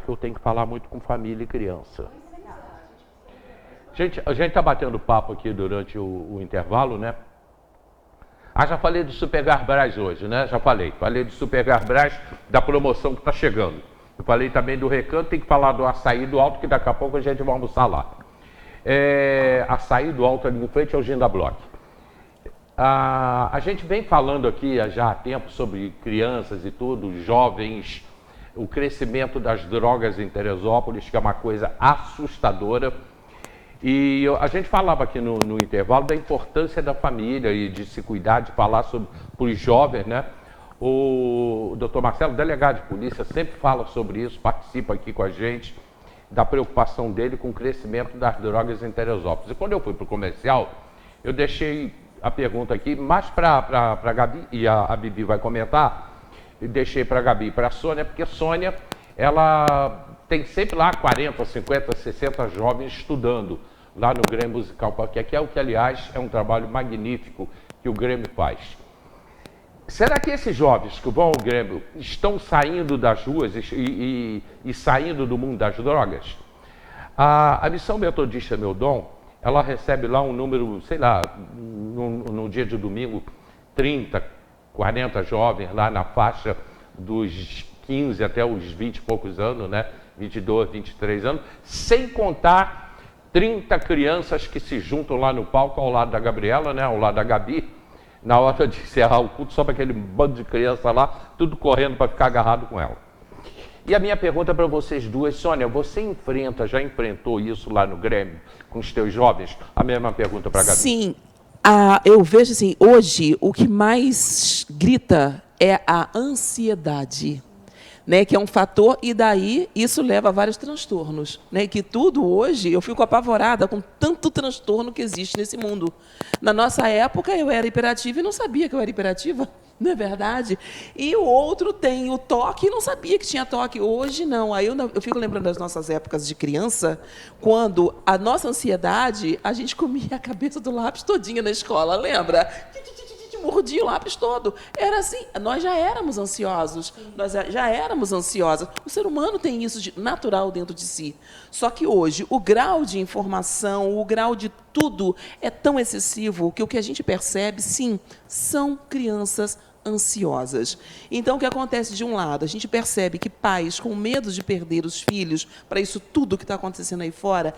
que eu tenho que falar muito com família e criança. Gente, a gente está batendo papo aqui durante o intervalo, né? Já falei do Super Garbras hoje, né? Já falei do Super Garbras, da promoção que está chegando. Eu falei também do Recanto, tem que falar do Açaí do Alto, que daqui a pouco a gente vai almoçar lá. Açaí do Alto ali em frente ao Ginda Block. A gente vem falando aqui já há tempo sobre crianças e tudo, jovens, o crescimento das drogas em Teresópolis, que é uma coisa assustadora. E a gente falava aqui no intervalo da importância da família e de se cuidar, de falar sobre os jovens, né? O doutor Marcelo, delegado de polícia, sempre fala sobre isso, participa aqui com a gente, da preocupação dele com o crescimento das drogas em Teresópolis. E quando eu fui para o comercial, eu deixei a pergunta aqui, mais para a Gabi, e a Bibi vai comentar, eu deixei para a Gabi e para a Sônia, porque a Sônia, ela tem sempre lá 40, 50, 60 jovens estudando lá no Grêmio Musical Parque, que é o que, aliás, é um trabalho magnífico que o Grêmio faz. Será que esses jovens que vão ao Grêmio estão saindo das ruas e saindo do mundo das drogas? A Missão Metodista Meu Dom, ela recebe lá um número, sei lá, no dia de domingo, 30, 40 jovens lá na faixa dos 15 até os 20 e poucos anos, né? 22, 23 anos, sem contar 30 crianças que se juntam lá no palco ao lado da Gabriela, né? Ao lado da Gabi, na hora de encerrar o culto, só para aquele bando de criança lá, tudo correndo para ficar agarrado com ela. E a minha pergunta para vocês duas, Sônia, você já enfrentou isso lá no Grêmio, com os teus jovens? A mesma pergunta para a Gabi. Sim, eu vejo assim, hoje o que mais grita é a ansiedade, né, que é um fator, e daí isso leva a vários transtornos, né, que tudo hoje, eu fico apavorada com tanto transtorno que existe nesse mundo. Na nossa época, eu era hiperativa e não sabia que eu era hiperativa, não é verdade? E o outro tem o toque e não sabia que tinha toque. Hoje, não. Aí eu fico lembrando das nossas épocas de criança, quando a nossa ansiedade, a gente comia a cabeça do lápis todinha na escola, lembra? Mordia o lápis todo. Era assim, nós já éramos ansiosos, nós já éramos ansiosas. O ser humano tem isso de natural dentro de si. Só que hoje, o grau de informação, o grau de tudo é tão excessivo que o que a gente percebe, sim, são crianças ansiosas. Então, o que acontece de um lado? A gente percebe que pais, com medo de perder os filhos para isso tudo que está acontecendo aí fora,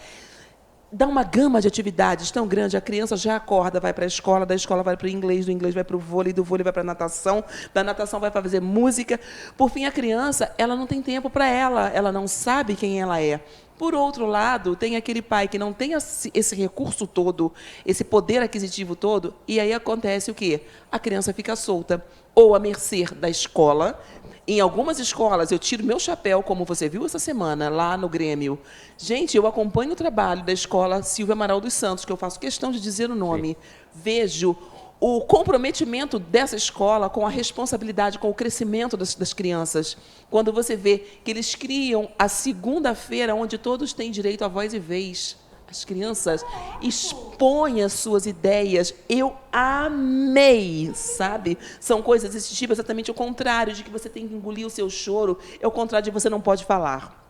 dá uma gama de atividades tão grande, a criança já acorda, vai para a escola, da escola vai para o inglês, do inglês vai para o vôlei, do vôlei vai para a natação, da natação vai fazer música. Por fim, a criança, ela não tem tempo para ela não sabe quem ela é. Por outro lado, tem aquele pai que não tem esse recurso todo, esse poder aquisitivo todo, e aí acontece o quê? A criança fica solta, ou à mercê da escola. Em algumas escolas, eu tiro meu chapéu, como você viu essa semana, lá no Grêmio. Gente, eu acompanho o trabalho da escola Silvia Amaral dos Santos, que eu faço questão de dizer o nome. Sim. Vejo o comprometimento dessa escola com a responsabilidade, com o crescimento das crianças. Quando você vê que eles criam a segunda-feira, onde todos têm direito à voz e vez. As crianças expõem as suas ideias. Eu amei, sabe? São coisas desse tipo, exatamente o contrário de que você tem que engolir o seu choro, é o contrário de você não pode falar.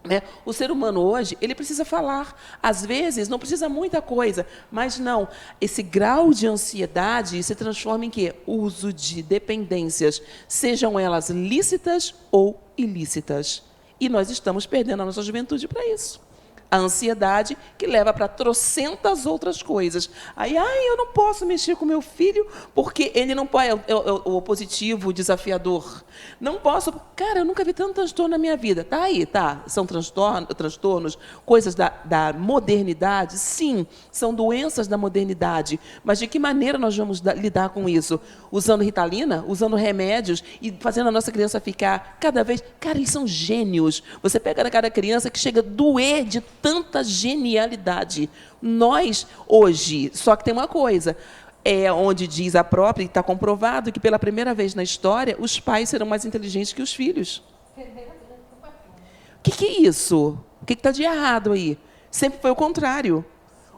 Né? O ser humano hoje, ele precisa falar. Às vezes, não precisa muita coisa, mas não. Esse grau de ansiedade se transforma em quê? Uso de dependências, sejam elas lícitas ou ilícitas. E nós estamos perdendo a nossa juventude para isso. A ansiedade que leva para trocentas outras coisas. Aí, eu não posso mexer com meu filho porque ele não pode, é o opositivo, o desafiador. Não posso. Cara, eu nunca vi tanto transtorno na minha vida. Tá aí, tá? São transtornos, coisas da modernidade? Sim, são doenças da modernidade. Mas de que maneira nós vamos lidar com isso? Usando Ritalina? Usando remédios? E fazendo a nossa criança ficar cada vez... Cara, eles são gênios. Você pega na cada criança que chega a doer de tanta genialidade. Nós, hoje, só que tem uma coisa, onde diz a própria, e está comprovado, que pela primeira vez na história, os pais serão mais inteligentes que os filhos. O que é isso? O que está de errado aí? Sempre foi o contrário.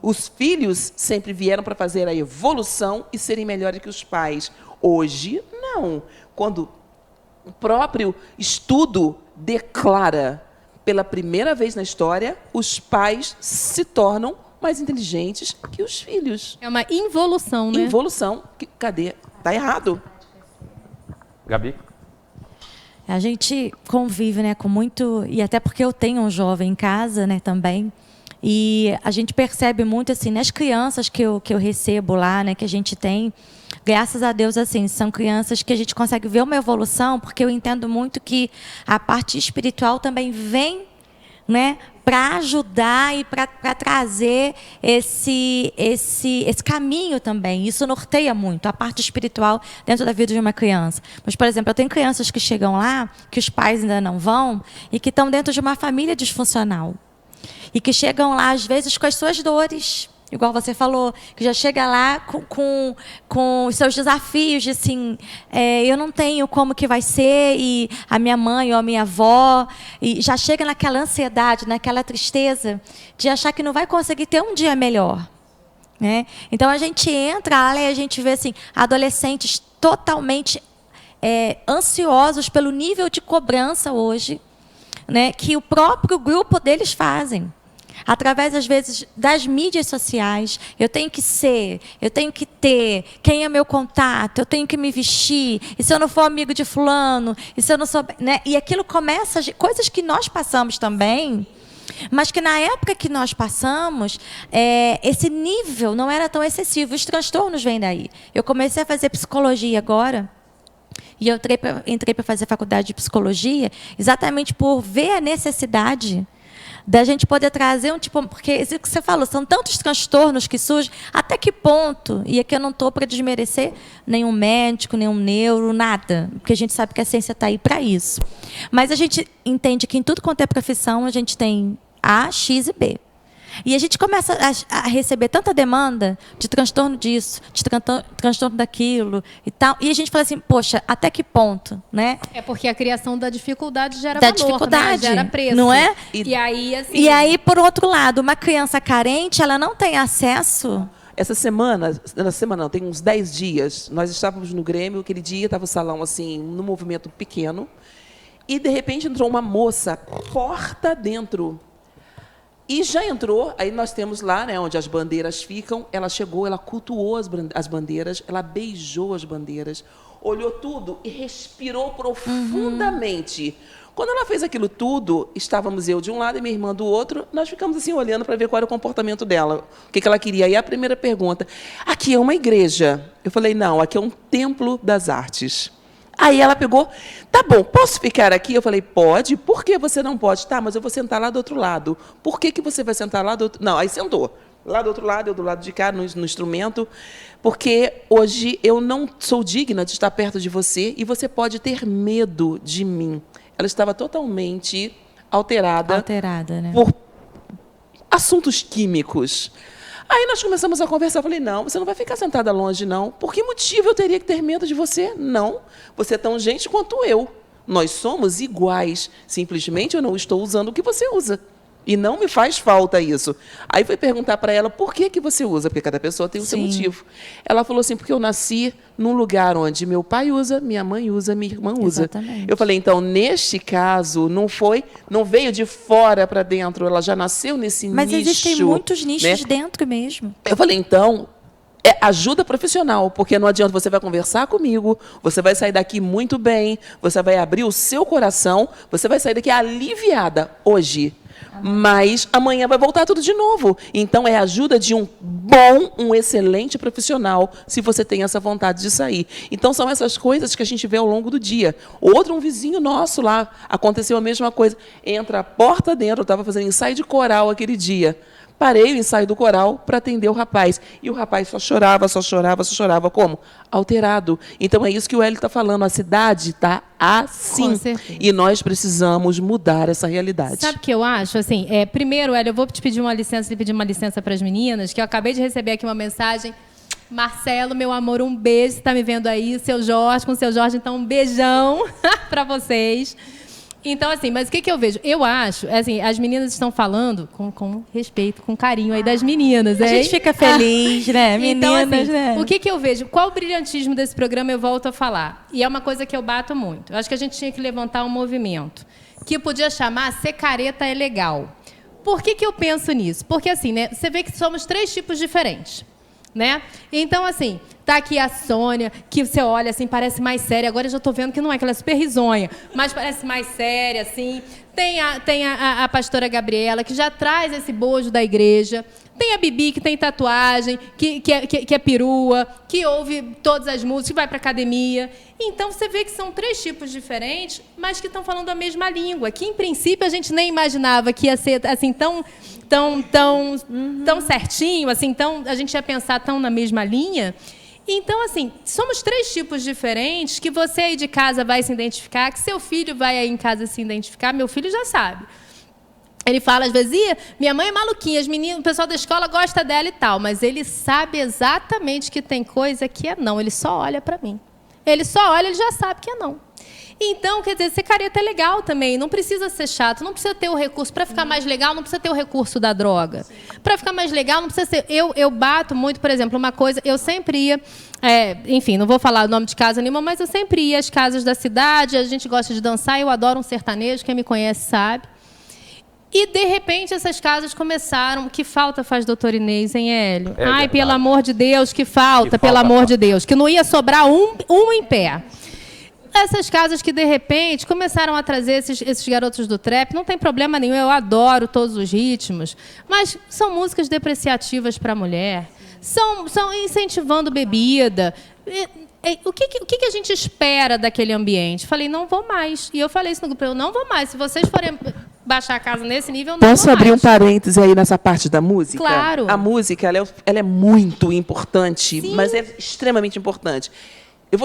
Os filhos sempre vieram para fazer a evolução e serem melhores que os pais. Hoje, não. Quando o próprio estudo declara pela primeira vez na história, os pais se tornam mais inteligentes que os filhos. É uma involução, né? Involução. Cadê? Tá errado. Gabi? A gente convive, né, com muito... E até porque eu tenho um jovem em casa, né, também. E a gente percebe muito, assim, nas crianças que eu recebo lá, né, que a gente tem... Graças a Deus, assim, são crianças que a gente consegue ver uma evolução, porque eu entendo muito que a parte espiritual também vem, né, para ajudar e para trazer esse caminho também. Isso norteia muito a parte espiritual dentro da vida de uma criança. Mas, por exemplo, eu tenho crianças que chegam lá, que os pais ainda não vão, e que estão dentro de uma família disfuncional. E que chegam lá, às vezes, com as suas dores. Igual você falou, que já chega lá com os seus desafios de assim, eu não tenho como que vai ser, e a minha mãe ou a minha avó, e já chega naquela ansiedade, naquela tristeza, de achar que não vai conseguir ter um dia melhor. Né? Então, a gente entra lá e a gente vê assim, adolescentes totalmente ansiosos pelo nível de cobrança hoje, né, que o próprio grupo deles fazem. Através, às vezes, das mídias sociais, eu tenho que ser, eu tenho que ter, quem é meu contato, eu tenho que me vestir, e se eu não for amigo de fulano, e se eu não sou... Né? E aquilo começa, coisas que nós passamos também, mas que na época que nós passamos, esse nível não era tão excessivo, os transtornos vêm daí. Eu comecei a fazer psicologia agora, e eu entrei para fazer faculdade de psicologia, exatamente por ver a necessidade da gente poder trazer um tipo... Porque isso que você falou, são tantos transtornos que surgem, até que ponto? E aqui eu não estou para desmerecer nenhum médico, nenhum neuro, nada. Porque a gente sabe que a ciência está aí para isso. Mas a gente entende que em tudo quanto é profissão, a gente tem A, X e B. E a gente começa a receber tanta demanda de transtorno disso, de transtorno daquilo e tal. E a gente fala assim, poxa, até que ponto, né? É porque a criação da dificuldade gera da valor, dificuldade, né? Gera preço. não é? E aí, assim... E aí, por outro lado, uma criança carente, ela não tem acesso... Essa semana, não, tem uns 10 dias, nós estávamos no Grêmio, aquele dia estava o salão assim, num movimento pequeno, e de repente entrou uma moça, porta dentro. E já entrou, aí nós temos lá, né, onde as bandeiras ficam, ela chegou, ela cultuou as bandeiras, ela beijou as bandeiras, olhou tudo e respirou profundamente. Quando ela fez aquilo tudo, estávamos eu de um lado e minha irmã do outro, nós ficamos assim olhando para ver qual era o comportamento dela, o que ela queria. E a primeira pergunta, aqui é uma igreja? Eu falei, não, aqui é um templo das artes. Aí ela pegou, tá bom, posso ficar aqui? Eu falei, pode. Por que você não pode? Tá, mas eu vou sentar lá do outro lado. Por que você vai sentar lá do outro... Não, aí sentou. Lá do outro lado, eu do lado de cá, no instrumento. Porque hoje eu não sou digna de estar perto de você e você pode ter medo de mim. Ela estava totalmente alterada, né? Por assuntos químicos. Aí nós começamos a conversar, eu falei, não, você não vai ficar sentada longe, não. Por que motivo eu teria que ter medo de você? Não, você é tão gente quanto eu. Nós somos iguais, simplesmente eu não estou usando o que você usa. E não me faz falta isso. Aí fui perguntar para ela, por que você usa? Porque cada pessoa tem o seu motivo. Ela falou assim, porque eu nasci num lugar onde meu pai usa, minha mãe usa, minha irmã usa. Exatamente. Eu falei, então, neste caso, não veio de fora para dentro, ela já nasceu nesse Mas nicho. Mas existem muitos nichos, né? dentro mesmo. Eu falei, então... ajuda profissional, porque não adianta, você vai conversar comigo, você vai sair daqui muito bem, você vai abrir o seu coração, você vai sair daqui aliviada hoje. Mas amanhã vai voltar tudo de novo. Então, é a ajuda de um excelente profissional, se você tem essa vontade de sair. Então, são essas coisas que a gente vê ao longo do dia. Um vizinho nosso lá, aconteceu a mesma coisa. Entra a porta dentro, eu estava fazendo ensaio de coral aquele dia. Parei o ensaio do coral para atender o rapaz. E o rapaz só chorava, só chorava, só chorava. Como? Alterado. Então, é isso que o Hélio está falando. A cidade está assim. Com certeza. E nós precisamos mudar essa realidade. Sabe o que eu acho? Assim, primeiro, Hélio, eu vou te pedir uma licença para as meninas, que eu acabei de receber aqui uma mensagem. Marcelo, meu amor, um beijo. Você está me vendo aí? Com o seu Jorge, então um beijão para vocês. Então, assim, mas o que eu vejo? Eu acho, assim, as meninas estão falando com respeito, com carinho aí das meninas, hein? A gente fica feliz, né? Meninas, então, assim, né? O que eu vejo? Qual o brilhantismo desse programa? Eu volto a falar. E é uma coisa que eu bato muito. Eu acho que a gente tinha que levantar um movimento. que podia chamar Ser Careta é Legal. Por que eu penso nisso? Porque, assim, né, você vê que somos 3 tipos diferentes, né? Então, assim, tá aqui a Sônia, que você olha, assim, parece mais séria. Agora eu já tô vendo que não é, que ela é super risonha, mas parece mais séria, assim. Tem a pastora Gabriela, que já traz esse bojo da igreja. Tem a Bibi, que tem tatuagem, que é perua, que ouve todas as músicas, que vai para academia. Então, você vê que são 3 tipos diferentes, mas que estão falando a mesma língua. Que, em princípio, a gente nem imaginava que ia ser assim tão certinho, assim, a gente ia pensar tão na mesma linha. Então, assim, somos 3 tipos diferentes que você aí de casa vai se identificar, que seu filho vai aí em casa se identificar. Meu filho já sabe. Ele fala, às vezes, minha mãe é maluquinha, o pessoal da escola gosta dela e tal, mas ele sabe exatamente que tem coisa que é não, ele só olha para mim. Ele só olha, ele já sabe que é não. Então, quer dizer, ser careta é legal também, não precisa ser chato, não precisa ter o recurso. Para ficar mais legal, não precisa ter o recurso da droga. Para ficar mais legal, não precisa ser... Eu bato muito, por exemplo, uma coisa, eu sempre ia... enfim, não vou falar o nome de casa nenhuma, mas eu sempre ia às casas da cidade, a gente gosta de dançar, eu adoro um sertanejo, quem me conhece sabe. E, de repente, essas casas começaram... Que falta faz doutor Inês, hein, Hélio? Ai, verdade. pelo amor de Deus, que falta, pelo amor de Deus. Que não ia sobrar um em pé. Essas casas que, de repente, começaram a trazer esses garotos do trap, não tem problema nenhum, eu adoro todos os ritmos, mas são músicas depreciativas para a mulher, são incentivando bebida. O que a gente espera daquele ambiente? Falei, não vou mais. E eu falei isso no grupo, eu não vou mais. Se vocês forem baixar a casa nesse nível, eu não Posso vou abrir mais. um parêntese aí nessa parte da música? Claro. A música, ela é muito importante, Sim. mas é extremamente importante. Eu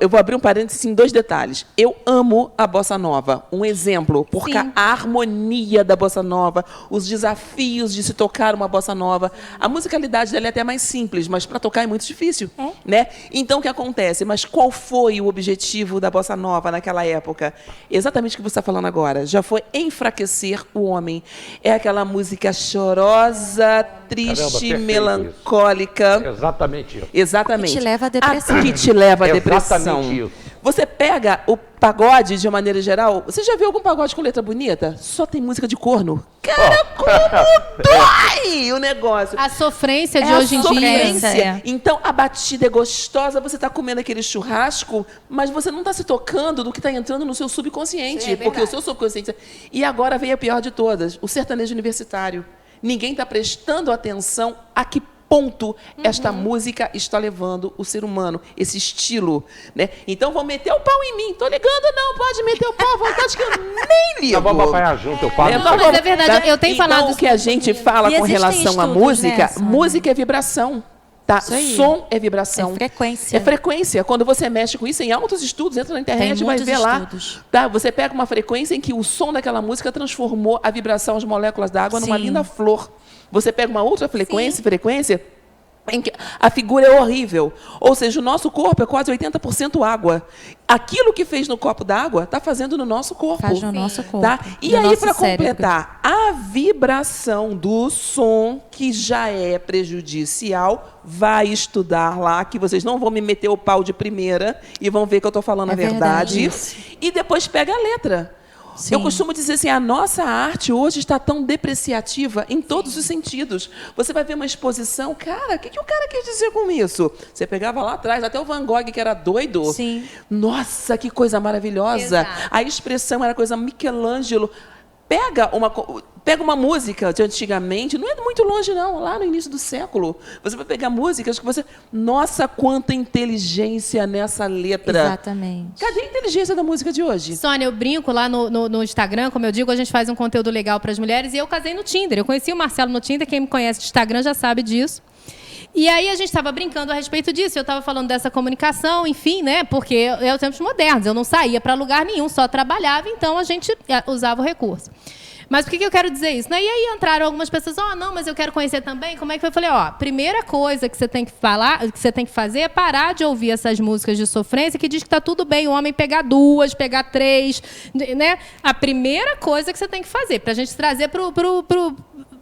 vou abrir um parênteses em 2 detalhes. Eu amo a bossa nova. Um exemplo, porque Sim. a harmonia da bossa nova, os desafios de se tocar uma bossa nova, a musicalidade dela é até mais simples, mas para tocar é muito difícil, né? Então, o que acontece? Mas qual foi o objetivo da bossa nova naquela época? Exatamente o que você está falando agora. Já foi enfraquecer o homem. É aquela música chorosa, triste, perfeito melancólica. Exatamente isso. Exatamente. Que te leva à depressão. Que te leva à depressão. Exatamente isso. Você pega o pagode de uma maneira geral. Você já viu algum pagode com letra bonita? Só tem música de corno. Cara, como dói o negócio. A sofrência de É a hoje em dia. sofrência. Então, a batida é gostosa, você está comendo aquele churrasco, mas você não está se tocando do que está entrando no seu subconsciente. Sim, é porque o verdade. seu subconsciente... E agora veio a pior de todas, o sertanejo universitário. Ninguém está prestando atenção a que ponto esta música está levando o ser humano, esse estilo, né? Então, vão meter o pau em mim. Tô ligando, não, pode meter o pau à vontade, que eu nem ligo. Nós vamos apanhar junto, eu falo. Não, mas é verdade, eu tenho então, falado o que a gente fala E com existem relação à estudos, música, né, Sônia? música é vibração. Tá? Isso aí. Som é vibração. É frequência. É frequência. Quando você mexe com isso, em altos estudos, entra na internet e vai muitos ver lá. estudos. Tá? Você pega uma frequência em que o som daquela música transformou a vibração, as moléculas da água, numa Sim. linda flor. Você pega uma outra frequência em que a figura é horrível. Ou seja, o nosso corpo é quase 80% água. Aquilo que fez no copo d'água está fazendo no nosso corpo. Faz no nosso corpo. Tá? E no aí, nosso para cérebro. completar, a vibração do som, que já é prejudicial, vai estudar lá, que vocês não vão me meter o pau de primeira e vão ver que eu estou falando a verdade. verdade isso. E depois pega a letra. Sim. Eu costumo dizer assim, a nossa arte hoje está tão depreciativa em todos os sentidos. Você vai ver uma exposição, cara, o que o cara quis dizer com isso? Você pegava lá atrás, até o Van Gogh, que era doido. Sim. Nossa, que coisa maravilhosa. Exato. A expressão era coisa Michelangelo. Pega uma música de antigamente, não é muito longe não, lá no início do século. Você vai pegar músicas que você... Nossa, quanta inteligência nessa letra. Exatamente. Cadê a inteligência da música de hoje? Sônia, eu brinco lá no Instagram, como eu digo, a gente faz um conteúdo legal para as mulheres e eu casei no Tinder. Eu conheci o Marcelo no Tinder, quem me conhece de Instagram já sabe disso. E aí a gente estava brincando a respeito disso, eu estava falando dessa comunicação, enfim, né? Porque é os tempos modernos, eu não saía para lugar nenhum, só trabalhava, então a gente usava o recurso. Mas por que eu quero dizer isso? Né? E aí entraram algumas pessoas, não, mas eu quero conhecer também, como é que foi? Eu falei, primeira coisa que você tem que falar, que você tem que fazer é parar de ouvir essas músicas de sofrência que diz que está tudo bem o homem pegar 2, pegar 3, né? A primeira coisa que você tem que fazer, para a gente trazer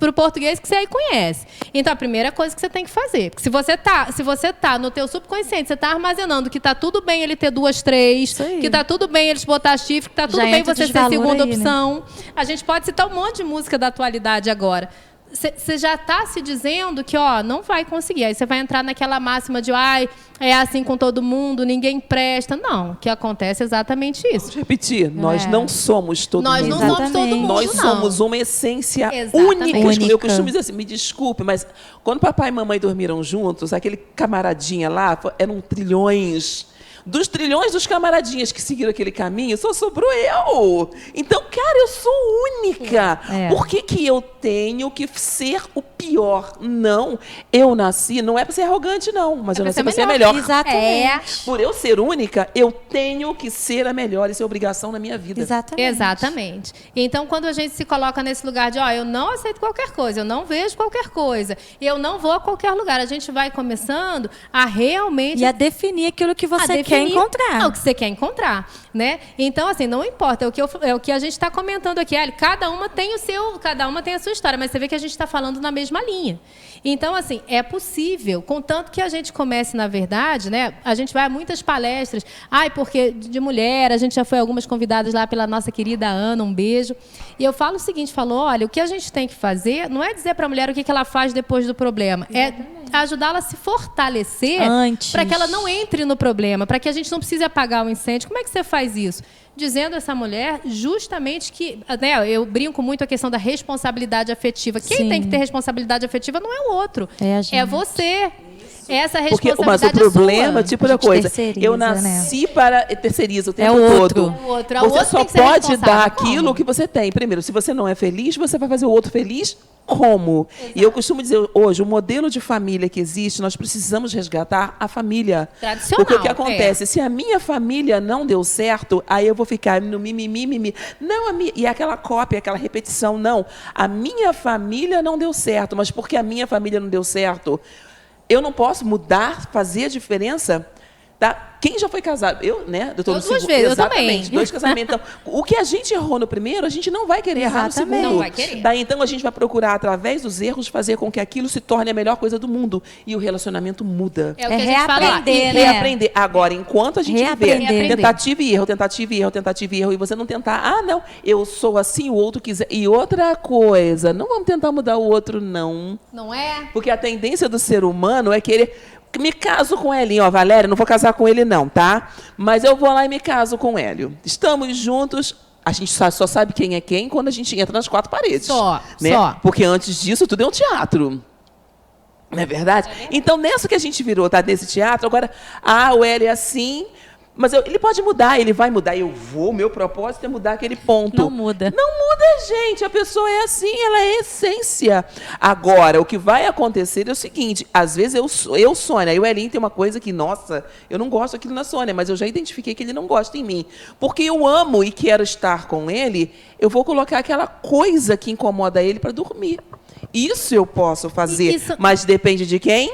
pro português que você aí conhece. Então, a primeira coisa que você tem que fazer, porque se você tá no teu subconsciente, você tá armazenando que tá tudo bem ele ter 2, 3, que tá tudo bem eles botar chifre, que tá tudo Já bem entra o você ser desvalor segunda aí, né? opção. A gente pode citar um monte de música da atualidade agora. Você já está se dizendo que, ó, não vai conseguir. Aí você vai entrar naquela máxima de, ai, é assim com todo mundo, ninguém presta. Não, o que acontece é exatamente isso. Vamos repetir, nós não somos todo Nós mundo. não somos todo mundo, Nós não. somos uma essência Exatamente. única. Eu Única. costumo dizer assim, me desculpe, mas quando papai e mamãe dormiram juntos, aquele camaradinha lá, eram trilhões. Dos trilhões dos camaradinhas que seguiram aquele caminho, só sobrou eu. Então, cara, eu sou única. É. Por que eu tenho que ser o pior? Não, eu nasci, não é para ser arrogante, não, mas eu nasci para ser a melhor. Exatamente. Por eu ser única, eu tenho que ser a melhor. Isso é obrigação na minha vida. Exatamente. Exatamente. Então, quando a gente se coloca nesse lugar de, ó, eu não aceito qualquer coisa, eu não vejo qualquer coisa, eu não vou a qualquer lugar, a gente vai começando a realmente... E a definir aquilo que você quer encontrar. É o que você quer encontrar, né? Então, assim, não importa, é o que a gente está comentando aqui. Cada uma tem a sua história, mas você vê que a gente está falando na mesma linha. Então, assim, é possível, contanto que a gente comece, na verdade, né? A gente vai a muitas palestras, porque de mulher, a gente já foi algumas convidadas lá pela nossa querida Ana, um beijo. E eu falo o seguinte, olha, o que a gente tem que fazer não é dizer para a mulher o que ela faz depois do problema, é ajudá-la a se fortalecer para que ela não entre no problema, para que a gente não precise apagar o incêndio. Como é que você faz isso? Dizendo a essa mulher justamente que, né, eu brinco muito a questão da responsabilidade afetiva. Quem tem que ter responsabilidade afetiva não é o outro, é você. Essa responsabilidade mas o problema, é sua. tipo da coisa, eu né? nasci para terceiriza o tempo o outro. todo. O outro. Você só tem que ser pode responsável. dar aquilo Como? que você tem. Primeiro, se você não é feliz, você vai fazer o outro feliz como? Exato. E eu costumo dizer hoje, o modelo de família que existe, nós precisamos resgatar a família. Tradicional. Porque o que acontece? Se a minha família não deu certo, aí eu vou ficar no mimimi. Não, e aquela cópia, aquela repetição, não. A minha família não deu certo, mas porque a minha família não deu certo, eu não posso mudar, fazer a diferença. Tá? Quem já foi casado? Eu, né? Eu tô no duas segundo, vezes, exatamente, eu também. 2 casamentos. Então, o que a gente errou no primeiro, a gente não vai querer errar no segundo. Não vai querer. Daí, então, a gente vai procurar, através dos erros, fazer com que aquilo se torne a melhor coisa do mundo. E o relacionamento muda. É o que a gente fala. reaprender, né? Reaprender. Agora, enquanto a gente Reaprender. viver tentativa e erro, e você não tentar, não, eu sou assim, o outro quiser. E outra coisa, não vamos tentar mudar o outro, não. Não é? Porque a tendência do ser humano é querer... Me caso com Elinho, Valéria, não vou casar com ele não, tá? Mas eu vou lá e me caso com Hélio. Estamos juntos, a gente só sabe quem é quem quando a gente entra nas 4 paredes. Só. Porque antes disso tudo é um teatro. Não é verdade? Então, nessa que a gente virou, tá? Desse teatro, agora, o Hélio é assim... Mas ele pode mudar, ele vai mudar. Meu propósito é mudar aquele ponto. Não muda. Não muda, gente. A pessoa é assim, ela é essência. Agora, o que vai acontecer é o seguinte, às vezes eu Sônia, e o Elinho tem uma coisa que, nossa, eu não gosto daquilo na Sônia, mas eu já identifiquei que ele não gosta em mim. Porque eu amo e quero estar com ele, eu vou colocar aquela coisa que incomoda ele para dormir. Isso eu posso fazer, mas depende de quem?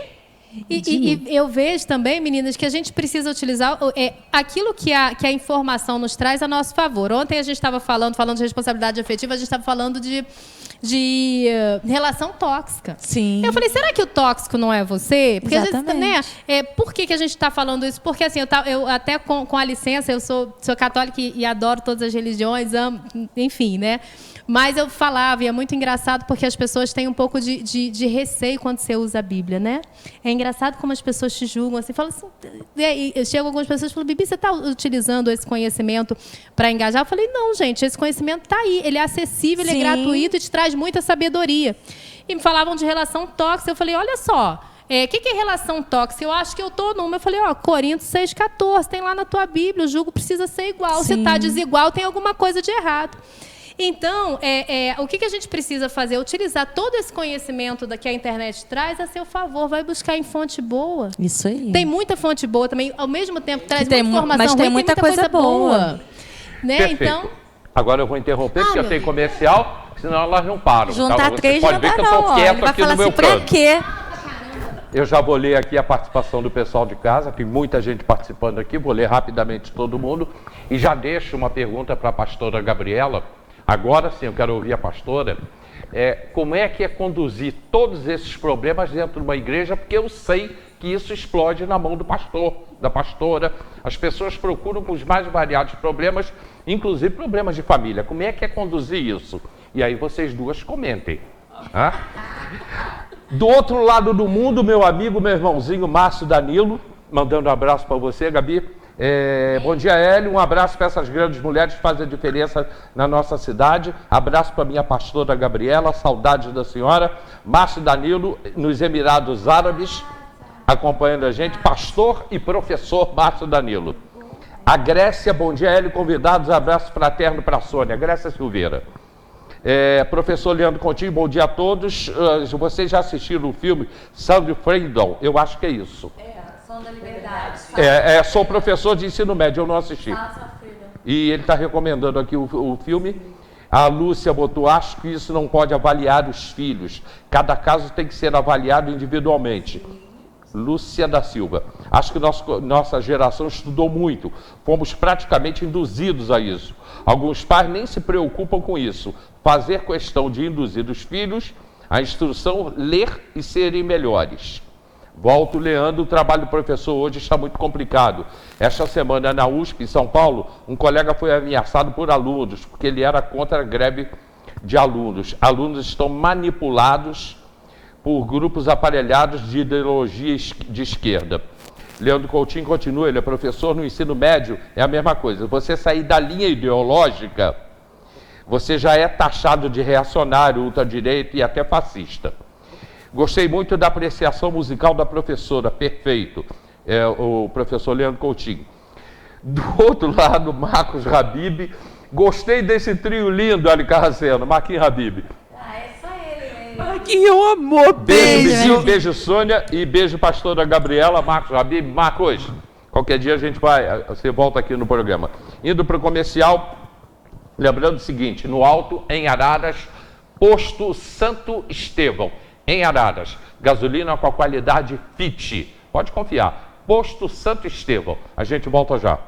E eu vejo também, meninas, que a gente precisa utilizar aquilo que a informação nos traz a nosso favor. Ontem a gente estava falando de responsabilidade afetiva, a gente estava falando de relação tóxica. Sim. Eu falei, será que o tóxico não é você? Porque exatamente. Às vezes, por que a gente está falando isso? Porque assim, eu até com a licença, eu sou católica e adoro todas as religiões, amo, enfim, né? Mas eu falava, e é muito engraçado porque as pessoas têm um pouco de receio quando você usa a Bíblia, né? É engraçado como as pessoas te julgam, assim, falam assim... Chegam algumas pessoas e falam, Bibi, você está utilizando esse conhecimento para engajar? Eu falei, não, gente, esse conhecimento está aí, ele é acessível, ele é gratuito e te traz muita sabedoria. E me falavam de relação tóxica, eu falei, olha só... O que é relação tóxica? Eu acho que eu estou numa. Eu falei, Coríntios 6,14, tem lá na tua Bíblia, o jugo precisa ser igual. Sim. Se está desigual, tem alguma coisa de errado. Então, o que a gente precisa fazer? Utilizar todo esse conhecimento que a internet traz a seu favor. Vai buscar em fonte boa. Isso aí. Tem muita fonte boa também. Ao mesmo tempo, traz tem muita informação mas ruim, tem muita coisa boa. Né? Perfeito. Então... Agora eu vou interromper, porque eu tenho comercial, senão elas não param. Juntar Você 3 pode não ver dá que eu estou não. quieto Ele vai aqui falar no meu assim, pra canto. quê? Eu já vou ler aqui a participação do pessoal de casa, tem muita gente participando aqui, vou ler rapidamente todo mundo. E já deixo uma pergunta para a pastora Gabriela. Agora sim, eu quero ouvir a pastora. como é que é conduzir todos esses problemas dentro de uma igreja, porque eu sei que isso explode na mão do pastor, da pastora. As pessoas procuram com os mais variados problemas, inclusive problemas de família. Como é que é conduzir isso? E aí vocês duas comentem. Do outro lado do mundo, meu amigo, meu irmãozinho Márcio Danilo, mandando um abraço para você, Gabi. Bom dia, Hélio. Um abraço para essas grandes mulheres que fazem a diferença na nossa cidade. Abraço para minha pastora Gabriela, saudades da senhora. Márcio Danilo, nos Emirados Árabes, acompanhando a gente. Pastor e professor Márcio Danilo. A Grécia, bom dia, Hélio. Convidados, abraço fraterno para a Sônia. Grécia Silveira. Professor Leandro Coutinho, bom dia a todos. Vocês já assistiram o filme Sound Freedom? Eu acho que é isso. Som da Liberdade. Sou professor de ensino médio, eu não assisti. E ele está recomendando aqui o filme. A Lúcia botou, acho que isso não pode avaliar os filhos. Cada caso tem que ser avaliado individualmente. Lúcia da Silva. Acho que nossa geração estudou muito. Fomos praticamente induzidos a isso. Alguns pais nem se preocupam com isso. Fazer questão de induzir os filhos à instrução, ler e serem melhores. Volto, Leandro, o trabalho do professor hoje está muito complicado. Esta semana na USP, em São Paulo, um colega foi ameaçado por alunos, porque ele era contra a greve de alunos. Alunos estão manipulados por grupos aparelhados de ideologia de esquerda. Leandro Coutinho continua, ele é professor no ensino médio, é a mesma coisa. Você sair da linha ideológica, você já é taxado de reacionário, ultradireita e até fascista. Gostei muito da apreciação musical da professora, perfeito, o professor Leandro Coutinho. Do outro lado, Marcos Habib, gostei desse trio lindo, Ali Carraceno, Marquinhos Habib. É só ele. Marquinhos, amor, beijo. Beijo, Sônia, e beijo, pastora Gabriela, Marcos Habib. Marcos, qualquer dia você volta aqui no programa. Indo para o comercial, lembrando o seguinte, no alto, em Araras, posto Santo Estevão. Em Araras, gasolina com a qualidade Fit. Pode confiar. Posto Santo Estevão. A gente volta já.